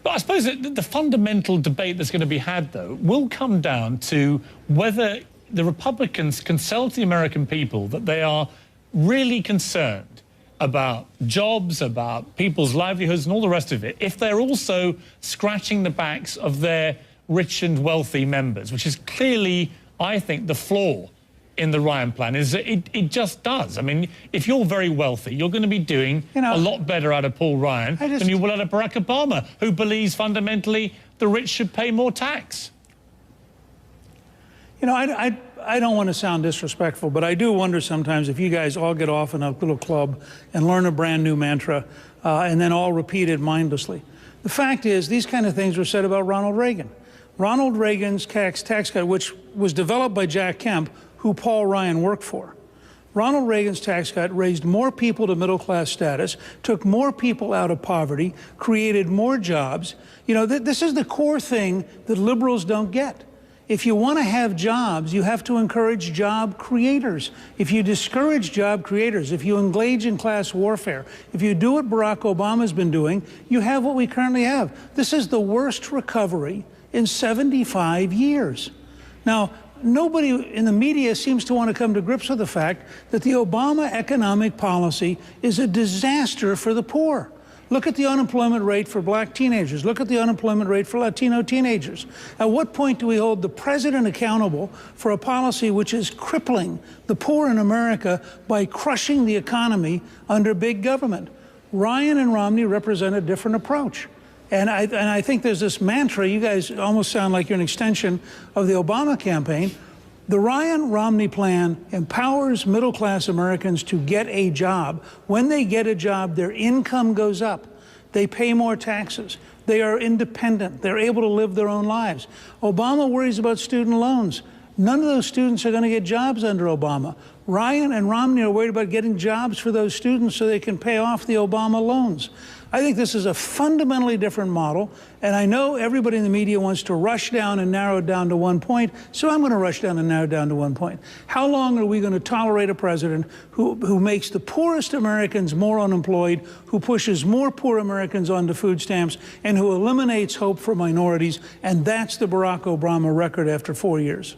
But I suppose that the fundamental debate that's going to be had, though, will come down to whether the Republicans can sell to the American people that they are really concerned about jobs, about people's livelihoods and all the rest of it, if they're also scratching the backs of their rich and wealthy members, which is clearly, I think, the flaw in the Ryan plan, is that it just does. I mean, if you're very wealthy, you're going to be doing a lot better out of Paul Ryan than you will out of Barack Obama, who believes fundamentally the rich should pay more tax. You know, I don't want to sound disrespectful, but I do wonder sometimes if you guys all get off in a little club and learn a brand new mantra and then all repeat it mindlessly. The fact is, these kind of things were said about Ronald Reagan. Ronald Reagan's tax cut, which was developed by Jack Kemp, who Paul Ryan worked for. Ronald Reagan's tax cut raised more people to middle-class status, took more people out of poverty, created more jobs. You know, this is the core thing that liberals don't get. If you want to have jobs, you have to encourage job creators. If you discourage job creators, if you engage in class warfare, if you do what Barack Obama's been doing, you have what we currently have. This is the worst recovery in 75 years. Now, nobody in the media seems to want to come to grips with the fact that the Obama economic policy is a disaster for the poor. Look at the unemployment rate for black teenagers. Look at the unemployment rate for Latino teenagers. At what point do we hold the president accountable for a policy which is crippling the poor in America by crushing the economy under big government? Ryan and Romney represent a different approach. And I think there's this mantra, you guys almost sound like you're an extension of the Obama campaign. The Ryan-Romney plan empowers middle-class Americans to get a job. When they get a job, their income goes up. They pay more taxes. They are independent. They're able to live their own lives. Obama worries about student loans. None of those students are going to get jobs under Obama. Ryan and Romney are worried about getting jobs for those students so they can pay off the Obama loans. I think this is a fundamentally different model, and I know everybody in the media wants to rush down and narrow it down to one point, so I'm going to rush down and narrow it down to one point. How long are we going to tolerate a president who makes the poorest Americans more unemployed, who pushes more poor Americans onto food stamps, and who eliminates hope for minorities? And that's the Barack Obama record after 4 years.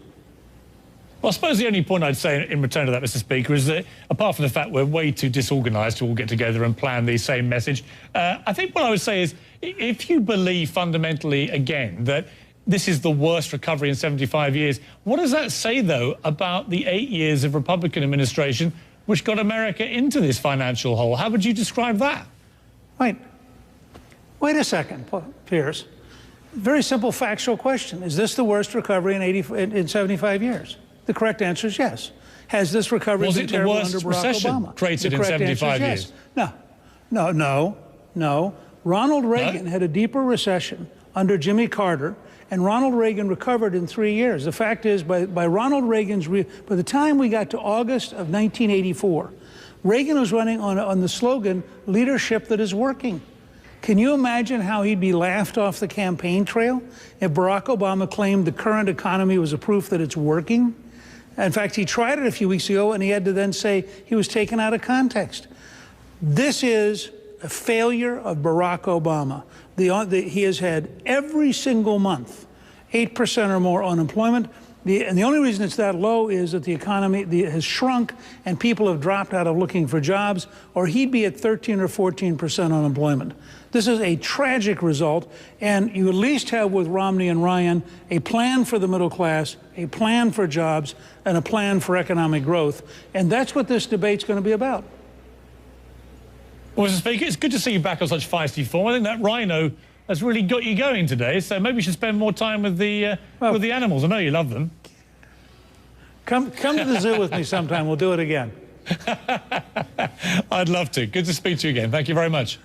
Well, I suppose the only point I'd say in return to that, Mr. Speaker, is that apart from the fact we're way too disorganised to all get together and plan the same message, I think what I would say is if you believe fundamentally, again, that this is the worst recovery in 75 years, what does that say, though, about the 8 years of Republican administration which got America into this financial hole? How would you describe that? Wait a second, Piers. Very simple factual question. Is this the worst recovery in 75 years? The correct answer is yes. Has this recovery been terrible under Barack Obama? Was it the worst recession created in 75 years? No. Ronald Reagan had a deeper recession under Jimmy Carter, and Ronald Reagan recovered in 3 years. The fact is, by Ronald Reagan's, by the time we got to August of 1984, Reagan was running on the slogan, leadership that is working. Can you imagine how he'd be laughed off the campaign trail if Barack Obama claimed the current economy was a proof that it's working? In fact, he tried it a few weeks ago, and he had to then say he was taken out of context. This is a failure of Barack Obama. He has had every single month 8% or more unemployment. And the only reason it's that low is that the economy has shrunk and people have dropped out of looking for jobs, or he'd be at 13 or 14% unemployment. This is a tragic result, and you at least have with Romney and Ryan a plan for the middle class, a plan for jobs, and a plan for economic growth. And that's what this debate's going to be about. Well, Mr. Speaker, it's good to see you back on such feisty form. I think that rhino has really got you going today, so maybe you should spend more time with the animals. I know you love them. Come to the zoo with me sometime. We'll do it again. I'd love to. Good to speak to you again. Thank you very much.